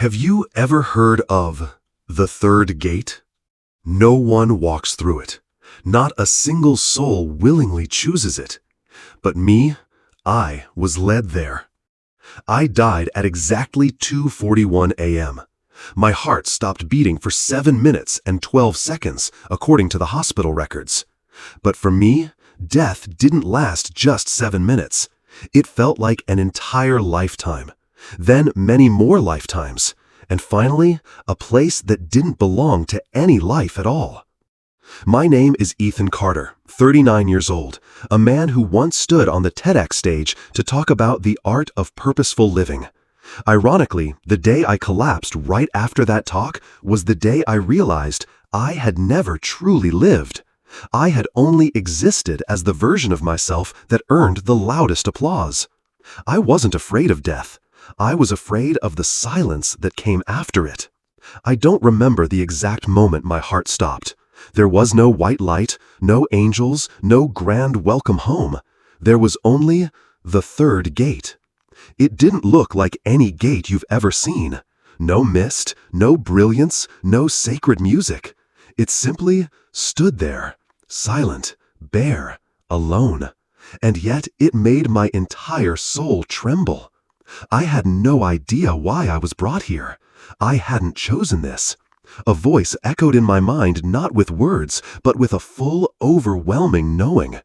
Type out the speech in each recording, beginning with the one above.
Have you ever heard of the third gate? No one walks through it. Not a single soul willingly chooses it. But me, I was led there. I died at exactly 2:41 a.m. My heart stopped beating for 7 minutes and 12 seconds, according to the hospital records. But for me, death didn't last just 7 minutes. It felt like an entire lifetime. Then many more lifetimes. And finally, a place that didn't belong to any life at all. My name is Ethan Carter, 39 years old, a man who once stood on the TEDx stage to talk about the art of purposeful living. Ironically, the day I collapsed right after that talk was the day I realized I had never truly lived. I had only existed as the version of myself that earned the loudest applause. I wasn't afraid of death. I was afraid of the silence that came after it. I don't remember the exact moment my heart stopped. There was no white light, no angels, no grand welcome home. There was only the third gate. It didn't look like any gate you've ever seen. No mist, no brilliance, no sacred music. It simply stood there, silent, bare, alone. And yet it made my entire soul tremble. I had no idea why I was brought here. I hadn't chosen this. A voice echoed in my mind not with words, but with a full, overwhelming knowing.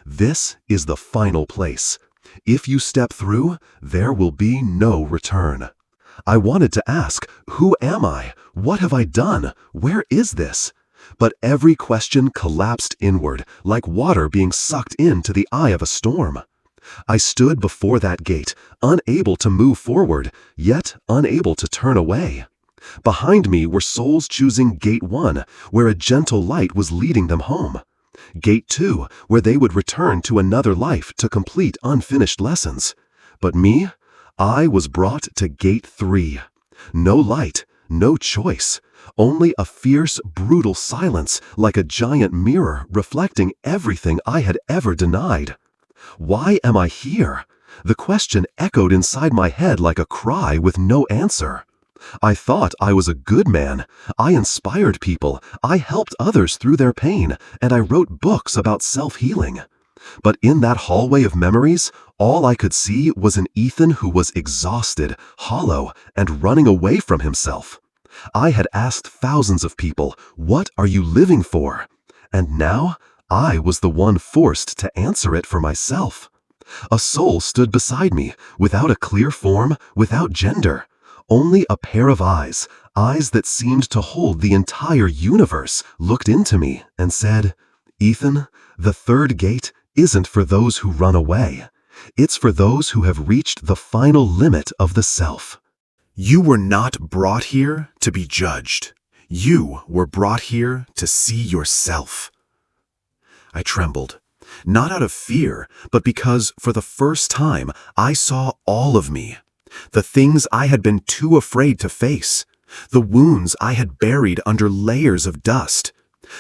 This is the final place. If you step through, there will be no return. I wanted to ask, who am I? What have I done? Where is this? But every question collapsed inward, like water being sucked into the eye of a storm. I stood before that gate, unable to move forward, yet unable to turn away. Behind me were souls choosing Gate 1, where a gentle light was leading them home. Gate 2, where they would return to another life to complete unfinished lessons. But me, I was brought to Gate 3. No light, no choice, only a fierce, brutal silence like a giant mirror reflecting everything I had ever denied. Why am I here? The question echoed inside my head like a cry with no answer. I thought I was a good man. I inspired people. I helped others through their pain, and I wrote books about self-healing. But in that hallway of memories, all I could see was an Ethan who was exhausted, hollow, and running away from himself. I had asked thousands of people, "What are you living for?" And now, I was the one forced to answer it for myself. A soul stood beside me, without a clear form, without gender. Only a pair of eyes, eyes that seemed to hold the entire universe, looked into me and said, "Ethan, the third gate isn't for those who run away. It's for those who have reached the final limit of the self." You were not brought here to be judged. You were brought here to see yourself. I trembled, not out of fear, but because for the first time I saw all of me. The things I had been too afraid to face, the wounds I had buried under layers of dust,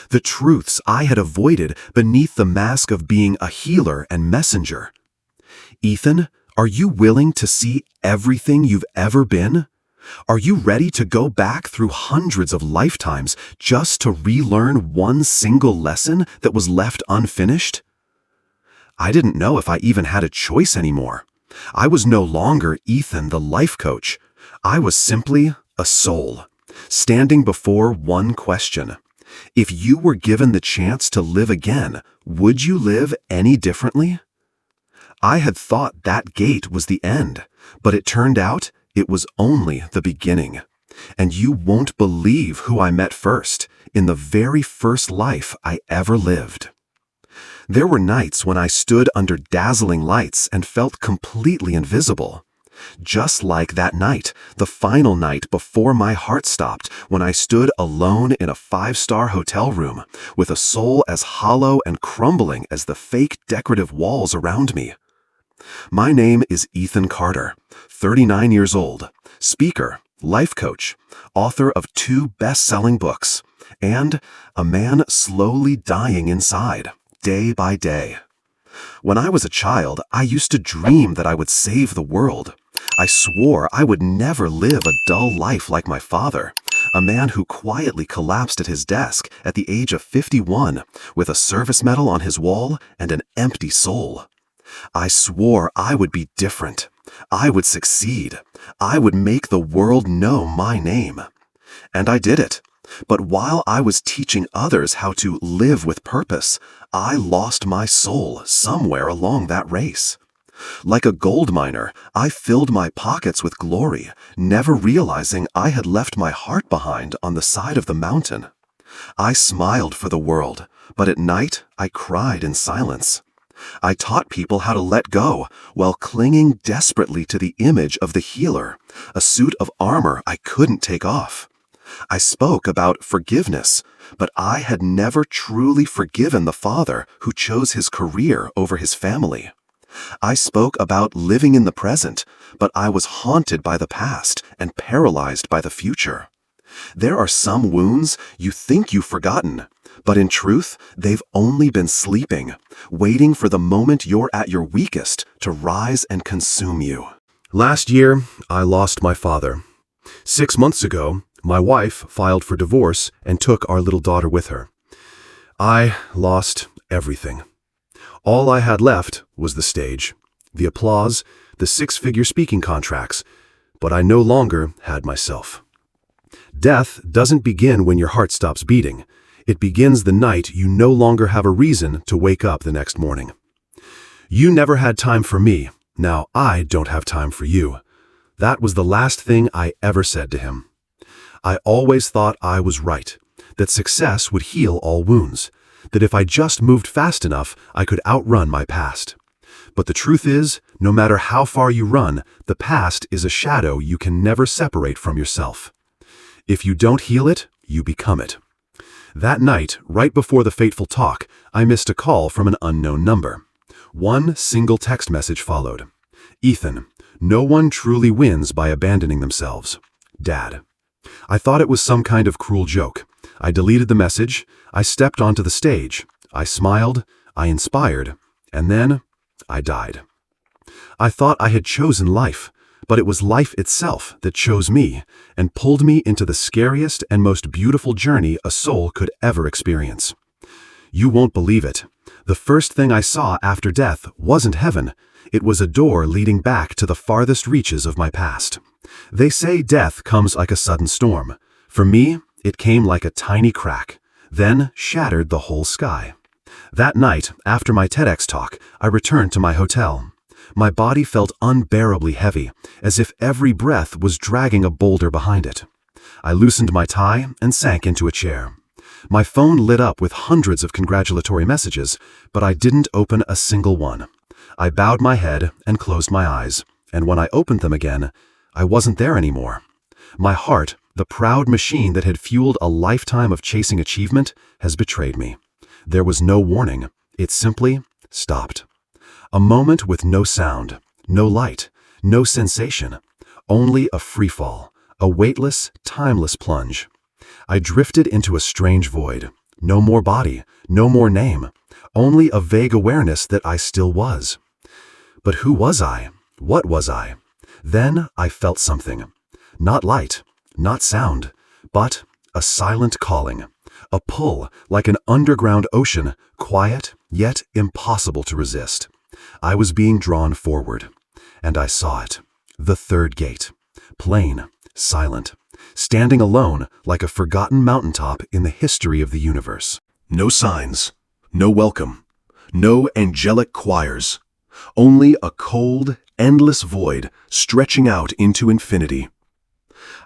the truths I had avoided beneath the mask of being a healer and messenger. Ethan, are you willing to see everything you've ever been? Are you ready to go back through hundreds of lifetimes just to relearn one single lesson that was left unfinished? I didn't know if I even had a choice anymore. I was no longer Ethan the life coach. I was simply a soul, standing before one question. If you were given the chance to live again, would you live any differently? I had thought that gate was the end, but it turned out it was only the beginning. And you won't believe who I met first, in the very first life I ever lived. There were nights when I stood under dazzling lights and felt completely invisible. Just like that night, the final night before my heart stopped, when I stood alone in a 5-star hotel room, with a soul as hollow and crumbling as the fake decorative walls around me. My name is Ethan Carter, 39 years old, speaker, life coach, author of 2 best-selling books, and a man slowly dying inside, day by day. When I was a child, I used to dream that I would save the world. I swore I would never live a dull life like my father, a man who quietly collapsed at his desk at the age of 51 with a service medal on his wall and an empty soul. I swore I would be different. I would succeed. I would make the world know my name. And I did it. But while I was teaching others how to live with purpose, I lost my soul somewhere along that race. Like a gold miner, I filled my pockets with glory, never realizing I had left my heart behind on the side of the mountain. I smiled for the world, but at night I cried in silence. I taught people how to let go while clinging desperately to the image of the healer, a suit of armor I couldn't take off. I spoke about forgiveness, but I had never truly forgiven the father who chose his career over his family. I spoke about living in the present, but I was haunted by the past and paralyzed by the future. There are some wounds you think you've forgotten, but in truth, they've only been sleeping, waiting for the moment you're at your weakest to rise and consume you. Last year, I lost my father. 6 months ago, my wife filed for divorce and took our little daughter with her. I lost everything. All I had left was the stage, the applause, the 6-figure speaking contracts, but I no longer had myself. Death doesn't begin when your heart stops beating. It begins the night you no longer have a reason to wake up the next morning. You never had time for me. Now I don't have time for you. That was the last thing I ever said to him. I always thought I was right, that success would heal all wounds, that if I just moved fast enough, I could outrun my past. But the truth is, no matter how far you run, the past is a shadow you can never separate from yourself. If you don't heal it, you become it. That night, right before the fateful talk, I missed a call from an unknown number. One single text message followed. Ethan, no one truly wins by abandoning themselves. Dad. I thought it was some kind of cruel joke. I deleted the message. I stepped onto the stage. I smiled. I inspired. And then I died. I thought I had chosen life, but it was life itself that chose me and pulled me into the scariest and most beautiful journey a soul could ever experience. You won't believe it. The first thing I saw after death wasn't heaven. It was a door leading back to the farthest reaches of my past. They say death comes like a sudden storm. For me, it came like a tiny crack, then shattered the whole sky. That night, after my TEDx talk, I returned to my hotel. My body felt unbearably heavy, as if every breath was dragging a boulder behind it. I loosened my tie and sank into a chair. My phone lit up with hundreds of congratulatory messages, but I didn't open a single one. I bowed my head and closed my eyes, and when I opened them again, I wasn't there anymore. My heart, the proud machine that had fueled a lifetime of chasing achievement, has betrayed me. There was no warning. It simply stopped. A moment with no sound, no light, no sensation, only a freefall, a weightless, timeless plunge. I drifted into a strange void. No more body, no more name, only a vague awareness that I still was. But who was I? What was I? Then I felt something. Not light, not sound, but a silent calling, a pull like an underground ocean, quiet yet impossible to resist. I was being drawn forward, and I saw it. The third gate, plain, silent, standing alone like a forgotten mountaintop in the history of the universe. No signs, no welcome, no angelic choirs, only a cold, endless void stretching out into infinity.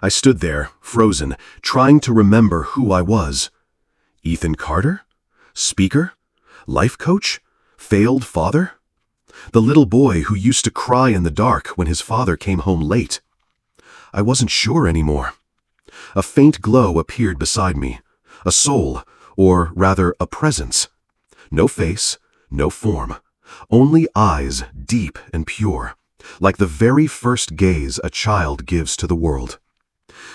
I stood there, frozen, trying to remember who I was. Ethan Carter? Speaker? Life coach? Failed father? The little boy who used to cry in the dark when his father came home late. I wasn't sure anymore. A faint glow appeared beside me, a soul, or rather a presence. No face, no form, only eyes deep and pure, like the very first gaze a child gives to the world.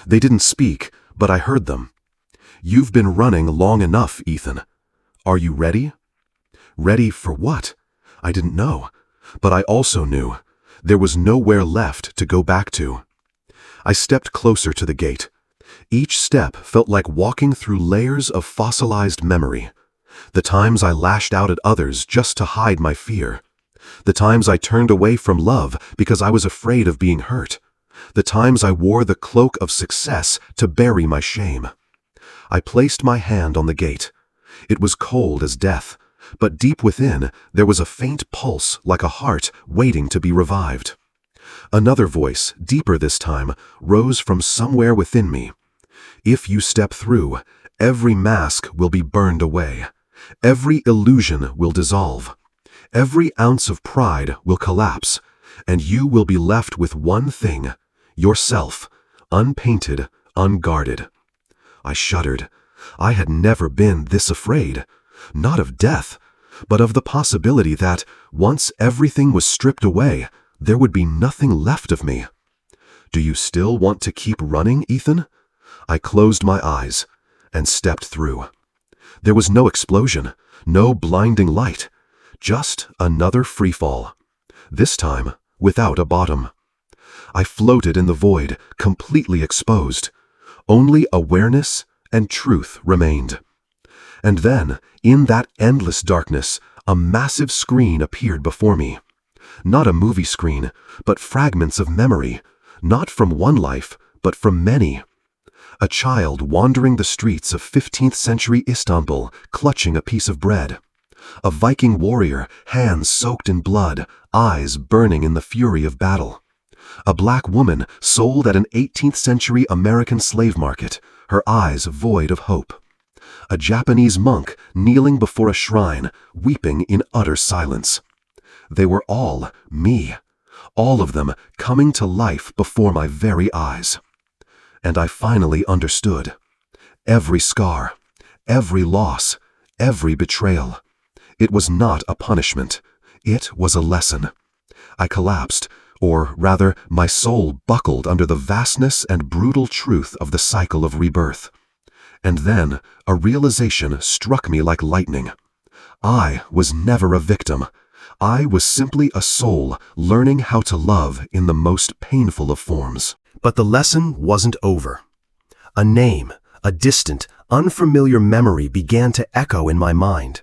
They didn't speak, but I heard them. You've been running long enough, Ethan. Are you ready? Ready for what? I didn't know, but I also knew There was nowhere left to go back to. I stepped closer to the gate. Each step felt like walking through layers of fossilized memory. The times I lashed out at others just to hide my fear. The times I turned away from love because I was afraid of being hurt. The times I wore the cloak of success to bury my shame. I placed my hand on the gate. It was cold as death, but deep within there was a faint pulse like a heart waiting to be revived. Another voice, deeper this time, rose from somewhere within me. If you step through, every mask will be burned away. Every illusion will dissolve. Every ounce of pride will collapse, and you will be left with one thing, yourself, unpainted, unguarded. I shuddered. I had never been this afraid, not of death, but of the possibility that, once everything was stripped away, there would be nothing left of me. Do you still want to keep running, Ethan? I closed my eyes and stepped through. There was no explosion, no blinding light, just another freefall. This time, without a bottom. I floated in the void, completely exposed. Only awareness and truth remained. And then, in that endless darkness, a massive screen appeared before me. Not a movie screen, but fragments of memory, not from one life, but from many. A child wandering the streets of 15th century Istanbul, clutching a piece of bread. A Viking warrior, hands soaked in blood, eyes burning in the fury of battle. A black woman sold at an 18th century American slave market, her eyes void of hope. A Japanese monk kneeling before a shrine, weeping in utter silence. They were all me, all of them coming to life before my very eyes. And I finally understood. Every scar, every loss, every betrayal. It was not a punishment. It was a lesson. I collapsed, or rather, my soul buckled under the vastness and brutal truth of the cycle of rebirth. And then, a realization struck me like lightning. I was never a victim. I was simply a soul learning how to love in the most painful of forms. But the lesson wasn't over. A name, a distant, unfamiliar memory began to echo in my mind.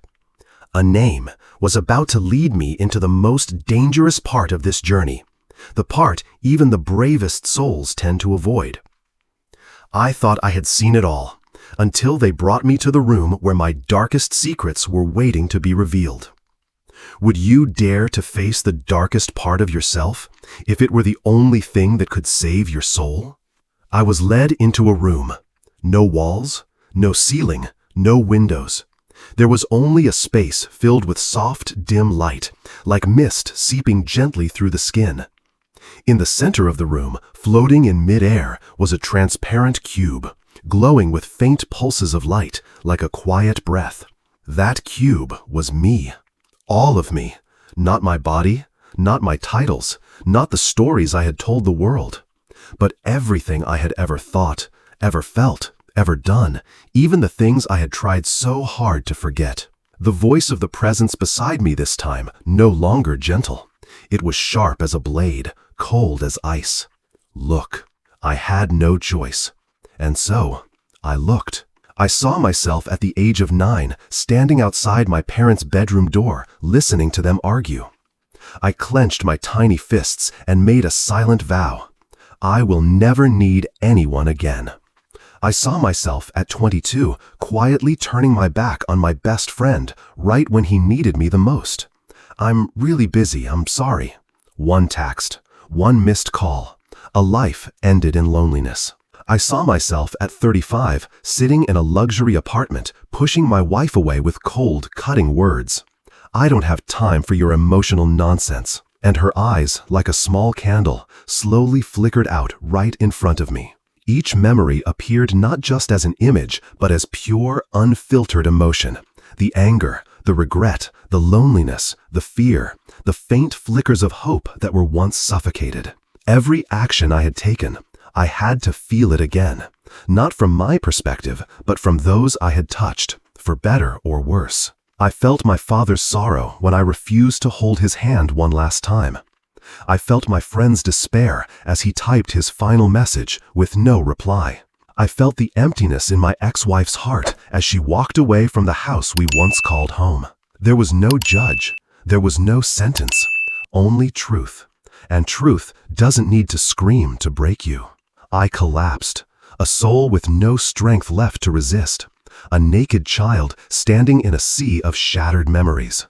A name was about to lead me into the most dangerous part of this journey, the part even the bravest souls tend to avoid. I thought I had seen it all, until they brought me to the room where my darkest secrets were waiting to be revealed. Would you dare to face the darkest part of yourself, if it were the only thing that could save your soul? I was led into a room. No walls, no ceiling, no windows. There was only a space filled with soft, dim light, like mist seeping gently through the skin. In the center of the room, floating in mid-air, was a transparent cube, glowing with faint pulses of light, like a quiet breath. That cube was me. All of me. Not my body, not my titles, not the stories I had told the world, but everything I had ever thought, ever felt, ever done, even the things I had tried so hard to forget. The voice of the presence beside me this time, no longer gentle. It was sharp as a blade, cold as ice. Look. I had no choice. And so, I looked. I saw myself at the age of 9, standing outside my parents' bedroom door, listening to them argue. I clenched my tiny fists and made a silent vow. I will never need anyone again. I saw myself at 22, quietly turning my back on my best friend, right when he needed me the most. I'm really busy, I'm sorry. One text, one missed call. A life ended in loneliness. I saw myself at 35, sitting in a luxury apartment, pushing my wife away with cold, cutting words. I don't have time for your emotional nonsense. And her eyes, like a small candle, slowly flickered out right in front of me. Each memory appeared not just as an image, but as pure, unfiltered emotion. The anger, the regret, the loneliness, the fear, the faint flickers of hope that were once suffocated. Every action I had taken, I had to feel it again, not from my perspective, but from those I had touched, for better or worse. I felt my father's sorrow when I refused to hold his hand one last time. I felt my friend's despair as he typed his final message with no reply. I felt the emptiness in my ex-wife's heart as she walked away from the house we once called home. There was no judge. There was no sentence. Only truth. And truth doesn't need to scream to break you. I collapsed, a soul with no strength left to resist, a naked child standing in a sea of shattered memories.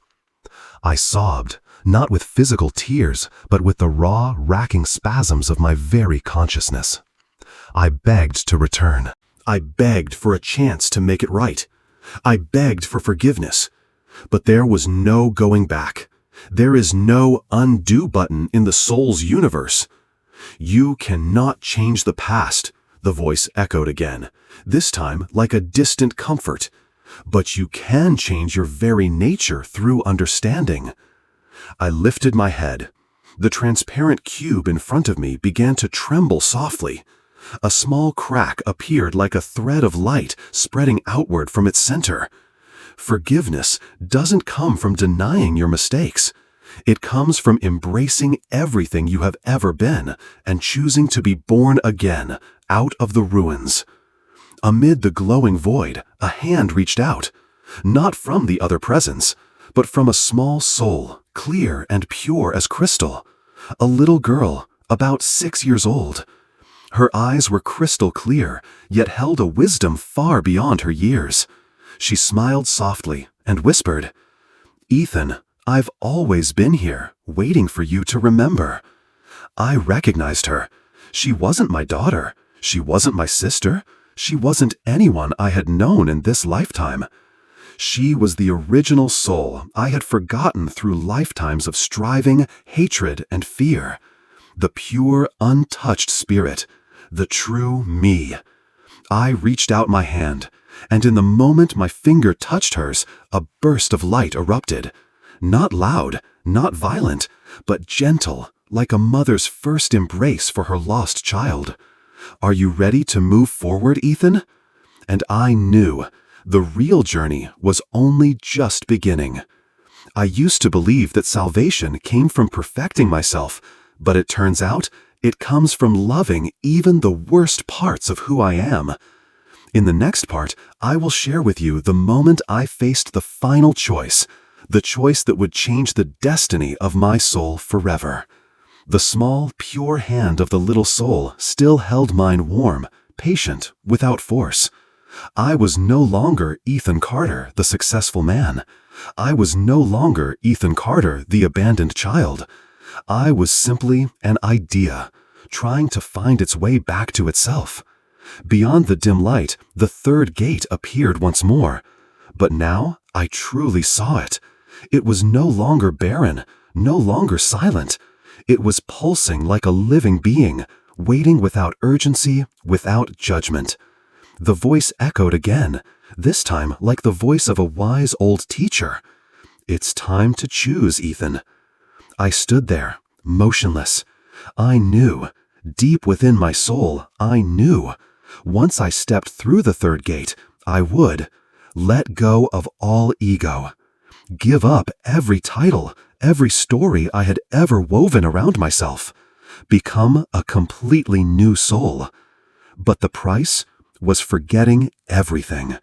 I sobbed, not with physical tears, but with the raw, racking spasms of my very consciousness. I begged to return. I begged for a chance to make it right. I begged for forgiveness. But there was no going back. There is no undo button in the soul's universe. You cannot change the past, the voice echoed again, this time like a distant comfort. But you can change your very nature through understanding. I lifted my head. The transparent cube in front of me began to tremble softly. A small crack appeared like a thread of light spreading outward from its center. Forgiveness doesn't come from denying your mistakes. It comes from embracing everything you have ever been and choosing to be born again, out of the ruins. Amid the glowing void, a hand reached out, not from the other presence, but from a small soul, clear and pure as crystal. A little girl, about 6 years old. Her eyes were crystal clear, yet held a wisdom far beyond her years. She smiled softly and whispered, "Ethan, I've always been here, waiting for you to remember." I recognized her. She wasn't my daughter. She wasn't my sister. She wasn't anyone I had known in this lifetime. She was the original soul I had forgotten through lifetimes of striving, hatred, and fear. The pure, untouched spirit. The true me. I reached out my hand, and in the moment my finger touched hers, a burst of light erupted. Not loud, not violent, but gentle, like a mother's first embrace for her lost child. "Are you ready to move forward, Ethan?" And I knew the real journey was only just beginning. I used to believe that salvation came from perfecting myself, but it turns out it comes from loving even the worst parts of who I am. In the next part, I will share with you the moment I faced the final choice, the choice that would change the destiny of my soul forever. The small, pure hand of the little soul still held mine warm, patient, without force. I was no longer Ethan Carter, the successful man. I was no longer Ethan Carter, the abandoned child. I was simply an idea, trying to find its way back to itself. Beyond the dim light, the third gate appeared once more. But now I truly saw it. It was no longer barren, no longer silent. It was pulsing like a living being, waiting without urgency, without judgment. The voice echoed again, this time like the voice of a wise old teacher. "It's time to choose, Ethan." I stood there, motionless. I knew, deep within my soul, I knew. Once I stepped through the third gate, I would let go of all ego. Give up every title, every story I had ever woven around myself. Become a completely new soul. But the price was forgetting everything.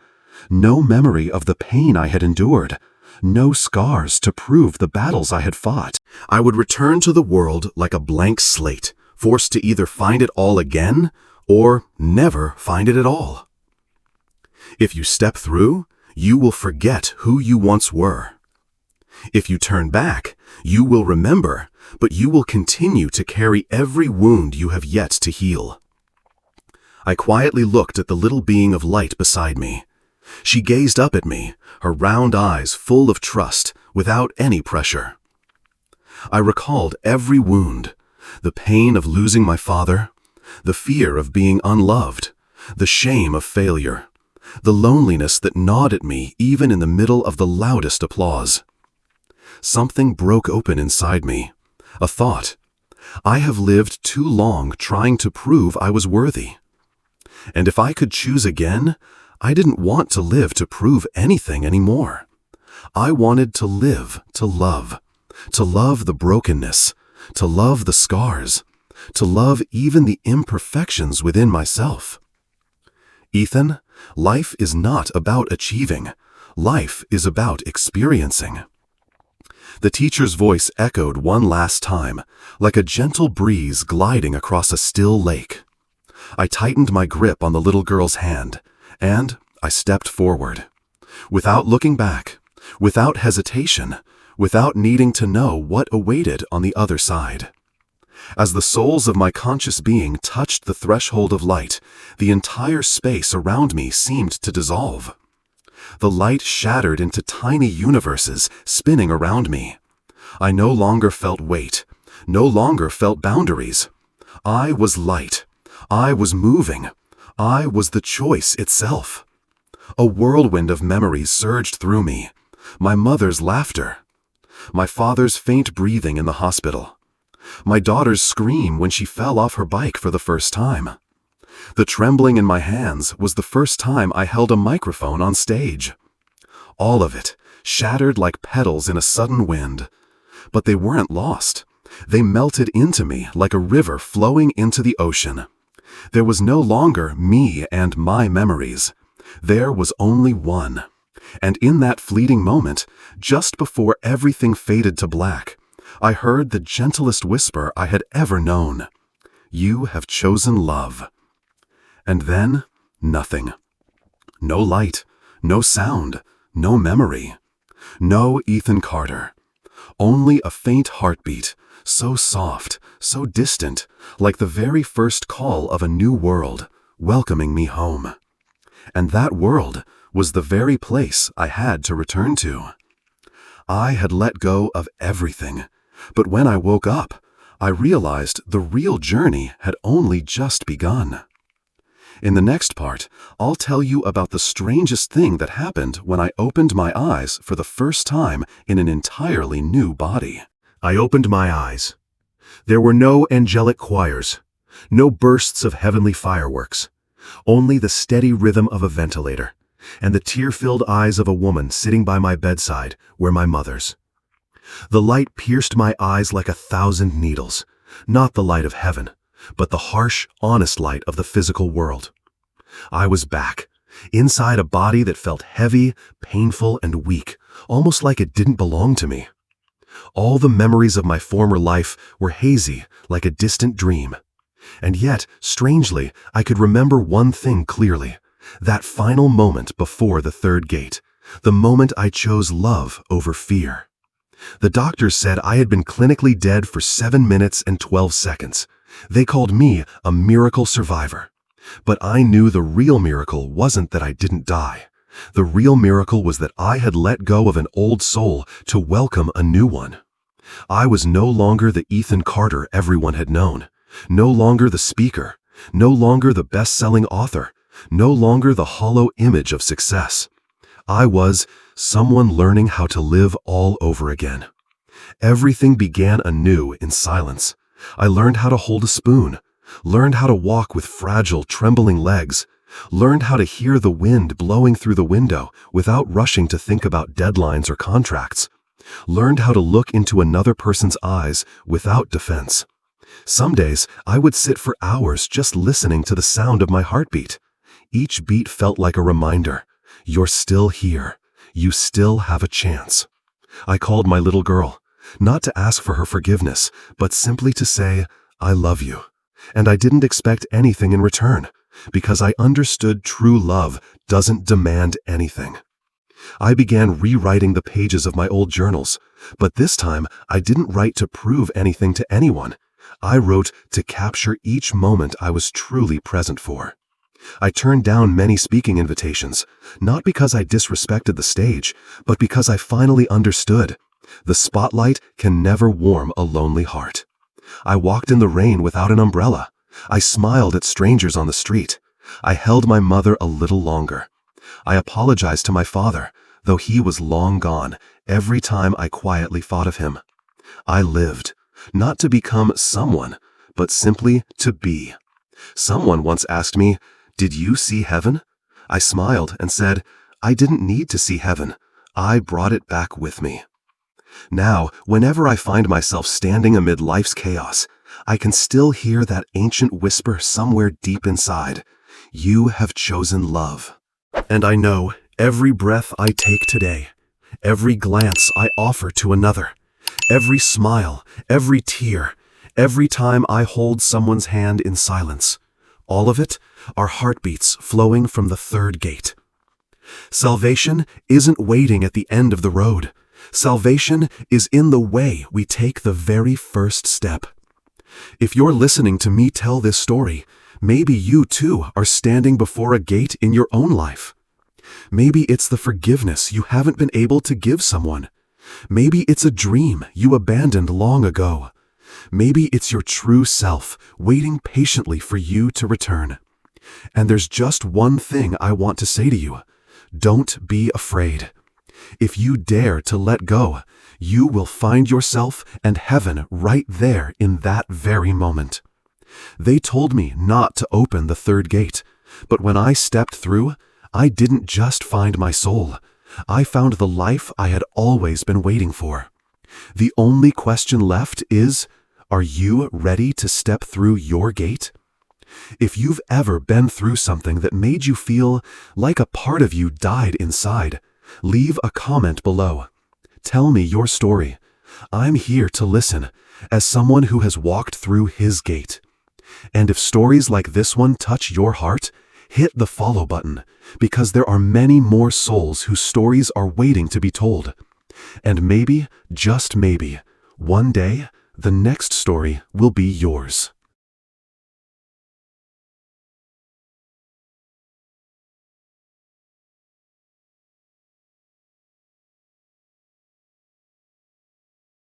No memory of the pain I had endured. No scars to prove the battles I had fought. I would return to the world like a blank slate, forced to either find it all again or never find it at all. If you step through, you will forget who you once were. If you turn back, you will remember, but you will continue to carry every wound you have yet to heal. I quietly looked at the little being of light beside me. She gazed up at me, her round eyes full of trust, without any pressure. I recalled every wound, the pain of losing my father, the fear of being unloved, the shame of failure, the loneliness that gnawed at me even in the middle of the loudest applause. Something broke open inside me, a thought. I have lived too long trying to prove I was worthy. And if I could choose again, I didn't want to live to prove anything anymore. I wanted to live to love the brokenness, to love the scars, to love even the imperfections within myself. Ethan, life is not about achieving. Life is about experiencing. The teacher's voice echoed one last time, like a gentle breeze gliding across a still lake. I tightened my grip on the little girl's hand, and I stepped forward. Without looking back, without hesitation, without needing to know what awaited on the other side. As the soles of my conscious being touched the threshold of light, the entire space around me seemed to dissolve. The light shattered into tiny universes spinning around me. I no longer felt weight, no longer felt boundaries. I was light. I was moving. I was the choice itself. A whirlwind of memories surged through me. My mother's laughter. My father's faint breathing in the hospital. My daughter's scream when she fell off her bike for the first time. The trembling in my hands was the first time I held a microphone on stage. All of it, shattered like petals in a sudden wind. But they weren't lost. They melted into me like a river flowing into the ocean. There was no longer me and my memories. There was only one. And in that fleeting moment, just before everything faded to black, I heard the gentlest whisper I had ever known. You have chosen love. And then, nothing. No light, no sound, no memory. No Ethan Carter. Only a faint heartbeat, so soft, so distant, like the very first call of a new world, welcoming me home. And that world was the very place I had to return to. I had let go of everything, but when I woke up, I realized the real journey had only just begun. In the next part, I'll tell you about the strangest thing that happened when I opened my eyes for the first time in an entirely new body. I opened my eyes. There were no angelic choirs, no bursts of heavenly fireworks, only the steady rhythm of a ventilator, and the tear-filled eyes of a woman sitting by my bedside were my mother's. The light pierced my eyes like 1,000 needles, not the light of heaven, but the harsh, honest light of the physical world. I was back, inside a body that felt heavy, painful, and weak, almost like it didn't belong to me. All the memories of my former life were hazy, like a distant dream. And yet, strangely, I could remember one thing clearly, that final moment before the third gate, the moment I chose love over fear. The doctors said I had been clinically dead for 7 minutes and 12 seconds. They called me a miracle survivor. But I knew the real miracle wasn't that I didn't die. The real miracle was that I had let go of an old soul to welcome a new one. I was no longer the Ethan Carter everyone had known, no longer the speaker, no longer the best-selling author, no longer the hollow image of success. I was someone learning how to live all over again. Everything began anew in silence. I learned how to hold a spoon, learned how to walk with fragile, trembling legs, learned how to hear the wind blowing through the window without rushing to think about deadlines or contracts, learned how to look into another person's eyes without defense. Some days, I would sit for hours just listening to the sound of my heartbeat. Each beat felt like a reminder, you're still here. You still have a chance. I called my little girl, not to ask for her forgiveness, but simply to say, I love you. And I didn't expect anything in return, because I understood true love doesn't demand anything. I began rewriting the pages of my old journals, but this time I didn't write to prove anything to anyone. I wrote to capture each moment I was truly present for. I turned down many speaking invitations, not because I disrespected the stage, but because I finally understood. The spotlight can never warm a lonely heart. I walked in the rain without an umbrella. I smiled at strangers on the street. I held my mother a little longer. I apologized to my father, though he was long gone, every time I quietly thought of him. I lived, not to become someone, but simply to be. Someone once asked me, "Did you see heaven?" I smiled and said, I didn't need to see heaven. I brought it back with me. Now, whenever I find myself standing amid life's chaos, I can still hear that ancient whisper somewhere deep inside. You have chosen love. And I know every breath I take today, every glance I offer to another, every smile, every tear, every time I hold someone's hand in silence, all of it are heartbeats flowing from the third gate. Salvation isn't waiting at the end of the road. Salvation is in the way we take the very first step. If you're listening to me tell this story, maybe you too are standing before a gate in your own life. Maybe it's the forgiveness you haven't been able to give someone. Maybe it's a dream you abandoned long ago. Maybe it's your true self waiting patiently for you to return. And there's just one thing I want to say to you. Don't be afraid. If you dare to let go, you will find yourself and heaven right there in that very moment. They told me not to open the third gate, but when I stepped through, I didn't just find my soul. I found the life I had always been waiting for. The only question left is, are you ready to step through your gate? If you've ever been through something that made you feel like a part of you died inside, leave a comment below. Tell me your story. I'm here to listen, as someone who has walked through his gate. And if stories like this one touch your heart, hit the follow button, because there are many more souls whose stories are waiting to be told. And maybe, just maybe, one day, the next story will be yours.